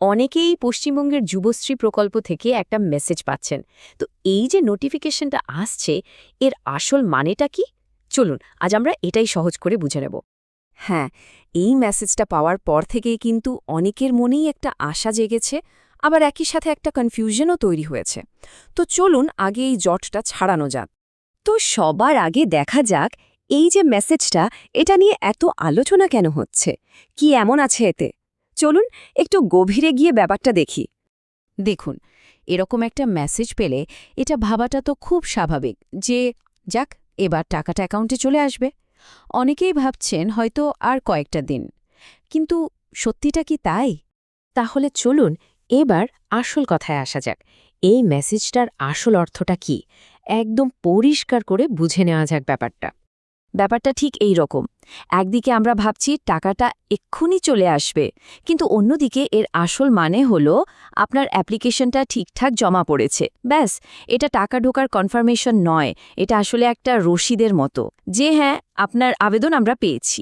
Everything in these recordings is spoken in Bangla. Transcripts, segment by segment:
অনেকেই পশ্চিমবঙ্গের যুবশ্রী প্রকল্প থেকে একটা মেসেজ পাচ্ছেন। তো এই যে নোটিফিকেশনটা আসছে, এর আসল মানেটা কি? চলুন আজ আমরা এটাই সহজ করে বুঝে নেব। হ্যাঁ, এই মেসেজটা পাওয়ার পর থেকেই কিন্তু অনেকের মনেই একটা আশা জেগেছে, আবার একই সাথে একটা কনফিউশনও তৈরি হয়েছে। তো চলুন আগে এই জটটা ছাড়ানো যাক। তো সবার আগে দেখা যাক এই যে মেসেজটা, এটা নিয়ে এত আলোচনা কেন হচ্ছে, কি এমন আছে এতে। চলুন একটু গভীরে গিয়ে ব্যাপারটা দেখি। দেখুন, এরকম একটা মেসেজ পেলে এটা ভাবাটা তো খুব স্বাভাবিক যে যাক, এবার টাকাটা অ্যাকাউন্টে চলে আসবে। অনেকেই ভাবছেন হয়তো আর কয়েকটা দিন। কিন্তু সত্যিটা কি তাই? তাহলে চলুন এবার আসল কথায় আসা যাক। এই মেসেজটার আসল অর্থটা কি একদম পরিষ্কার করে বুঝে নেওয়া যাক ব্যাপারটা। ব্যাপারটা ঠিক এই রকম। একদিকে আমরা ভাবছি টাকাটা এক্ষুনি চলে আসবে, কিন্তু অন্যদিকে এর আসল মানে হলো আপনার অ্যাপ্লিকেশনটা ঠিকঠাক জমা পড়েছে, ব্যাস। এটা টাকা ঢোকার কনফার্মেশন নয়, এটা আসলে একটা রসিদের মতো যে হ্যাঁ, আপনার আবেদন আমরা পেয়েছি।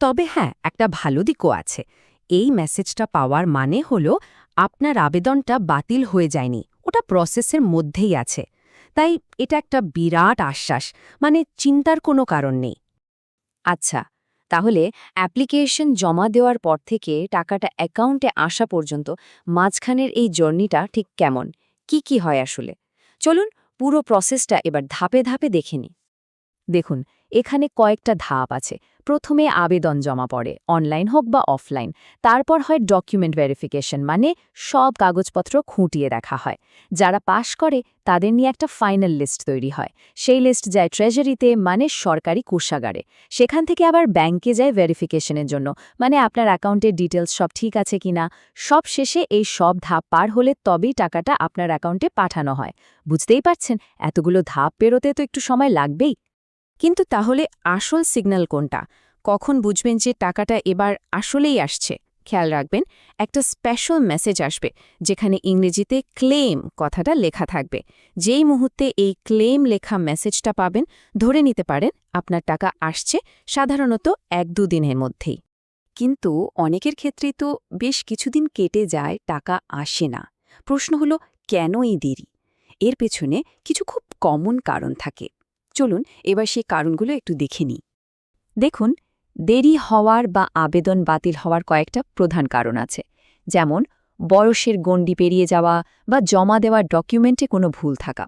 তবে হ্যাঁ, একটা ভালো দিকও আছে। এই মেসেজটা পাওয়ার মানে হলো আপনার আবেদনটা বাতিল হয়ে যায়নি, ওটা প্রসেসের মধ্যেই আছে। তাই এটা একটা বিরাট আশ্বাস, মানে চিন্তার কোনো কারণ নেই। আচ্ছা, তাহলে অ্যাপ্লিকেশন জমা দেওয়ার পর থেকে টাকাটা অ্যাকাউন্টে আসা পর্যন্ত মাঝখানের এই জার্নিটা ঠিক কেমন, কি হয় আসলে? চলুন পুরো প্রসেসটা এবার ধাপে ধাপে দেখে নিই। দেখুন, এখানে কয়েকটা ধাপ আছে। প্রথমে আবেদন জমা পড়ে, অনলাইন হোক বা অফলাইন। তারপর হয় ডকুমেন্ট ভেরিফিকেশন, মানে সব কাগজপত্র খুঁটিয়ে দেখা হয়। যারা পাশ করে তাদের নিয়ে একটা ফাইনাল লিস্ট তৈরি হয়। সেই লিস্ট যায় ট্রেজারিতে, মানে সরকারি কোষাগারে। সেখান থেকে আবার ব্যাংকে যায় ভেরিফিকেশনের জন্য, মানে আপনার অ্যাকাউন্টের ডিটেলস সব ঠিক আছে কিনা। সব শেষে এই সব ধাপ পার হলে তবেই টাকাটা আপনার অ্যাকাউন্টে পাঠানো হয়। বুঝতেই পারছেন, এতগুলো ধাপ পেরোতে তো একটু সময় লাগবেই। কিন্তু তাহলে আসল সিগন্যাল কোনটা? কখন বুঝবেন যে টাকাটা এবার আসলেই আসছে? খেয়াল রাখবেন, একটা স্পেশাল মেসেজ আসবে যেখানে ইংরেজিতে ক্লেম কথাটা লেখা থাকবে। যেই মুহূর্তে এই ক্লেম লেখা মেসেজটা পাবেন, ধরে নিতে পারেন আপনার টাকা আসছে, সাধারণত 1-2 দিনের মধ্যেই। কিন্তু অনেকের ক্ষেত্রেই তো বেশ কিছুদিন কেটে যায়, টাকা আসে না। প্রশ্ন হলো, কেন এই দেরি? এর পেছনে কিছু খুব কমন কারণ থাকে। চলুন এবার সেই কারণগুলো একটু দেখে নিই। দেখুন, দেরি হওয়ার বা আবেদন বাতিল হওয়ার কয়েকটা প্রধান কারণ আছে। যেমন বয়সের গণ্ডি পেরিয়ে যাওয়া বা জমা দেওয়ার ডকুমেন্টে কোনো ভুল থাকা।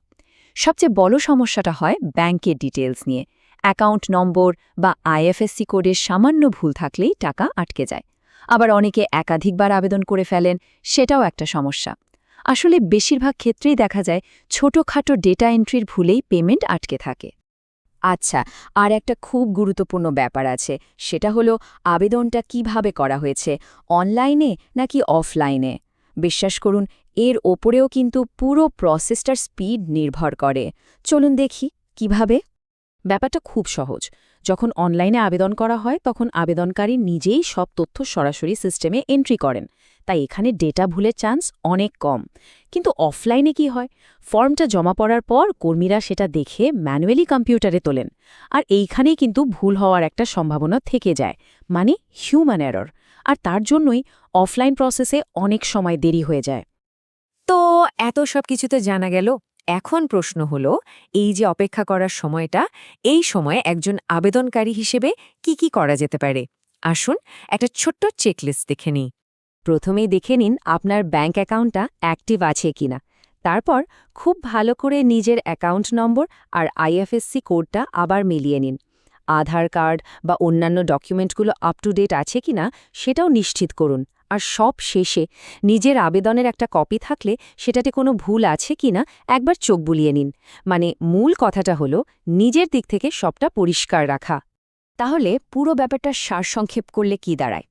সবচেয়ে বড় সমস্যাটা হয় ব্যাংকের ডিটেলস নিয়ে। অ্যাকাউন্ট নম্বর বা আইএফএসসি কোডের সামান্য ভুল থাকলেই টাকা আটকে যায়। আবার অনেকে একাধিকবার আবেদন করে ফেলেন, সেটাও একটা সমস্যা। আসলে বেশিরভাগ ক্ষেত্রেই দেখা যায় ছোটখাটো ডেটা এন্ট্রির ভুলেই পেমেন্ট আটকে থাকে। আচ্ছা, আর একটা খুব গুরুত্বপূর্ণ ব্যাপার আছে, সেটা হলো আবেদনটা কিভাবে করা হয়েছে, অনলাইনে নাকি অফলাইনে। বিশ্বাস করুন, এর ওপরেও কিন্তু পুরো প্রসেসটার স্পিড নির্ভর করে। চলুন দেখি কিভাবে। ব্যাপারটা খুব সহজ। যখন অনলাইনে আবেদন করা হয় তখন আবেদনকারী নিজেই সব তথ্য সরাসরি সিস্টেমে এন্ট্রি করেন, তাই এখানে ডেটা ভুলের চান্স অনেক কম। কিন্তু অফলাইনে কি হয়? ফর্মটা জমা পড়ার পর কর্মীরা সেটা দেখে ম্যানুয়ালি কম্পিউটারে তোলেন, আর এইখানেই কিন্তু ভুল হওয়ার একটা সম্ভাবনা থেকে যায়, মানে হিউম্যান এরর। আর তার জন্যই অফলাইন প্রসেসে অনেক সময় দেরি হয়ে যায়। তো এত সব কিছুতে জানা গেল। এখন প্রশ্ন হলো, এই যে অপেক্ষা করার সময়টা, এই সময়ে একজন আবেদনকারী হিসেবে কি করা যেতে পারে? আসুন একটা ছোট্ট চেকলিস্ট দেখে নিই। প্রথমেই দেখে নিন আপনার ব্যাংক অ্যাকাউন্টটা অ্যাক্টিভ আছে কিনা। তারপর খুব ভালো করে নিজের অ্যাকাউন্ট নম্বর আর আইএফএসসি কোডটা আবার মিলিয়ে নিন। আধার কার্ড বা অন্যান্য ডকুমেন্টগুলো আপ টু ডেট আছে কিনা সেটাও নিশ্চিত করুন। আর সব শেষে নিজের আবেদনের একটা কপি থাকলে সেটাতে কোনো ভুল আছে কিনা একবার চোখ বুলিয়ে নিন। মানে মূল কথাটা হলো নিজের দিক থেকে সবটা পরিষ্কার রাখা। তাহলে পুরো ব্যাপারটা সারসংক্ষেপ করলে কি দাঁড়ায়?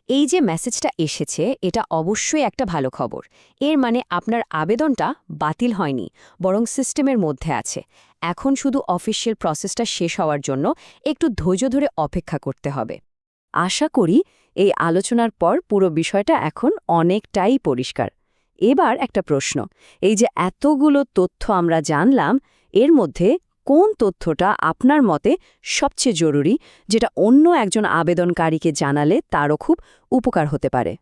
এই যে মেসেজটা এসেছে, এটা অবশ্যই একটা ভালো খবর। এর মানে আপনার আবেদনটা বাতিল হয়নি, বরং সিস্টেমের মধ্যে আছে। এখন শুধু অফিসিয়াল প্রসেসটা শেষ হওয়ার জন্য একটু ধৈর্য ধরে অপেক্ষা করতে হবে। আশা করি এই আলোচনার পর পুরো বিষয়টা এখন অনেকটাই পরিষ্কার। এবার একটা প্রশ্ন, এই যে এতগুলো তথ্য আমরা জানলাম, এর মধ্যে কোন তথ্যটা আপনার মতে সবচেয়ে জরুরি, যেটা অন্য একজন আবেদনকারীকে জানালে তারও খুব উপকার হতে পারে?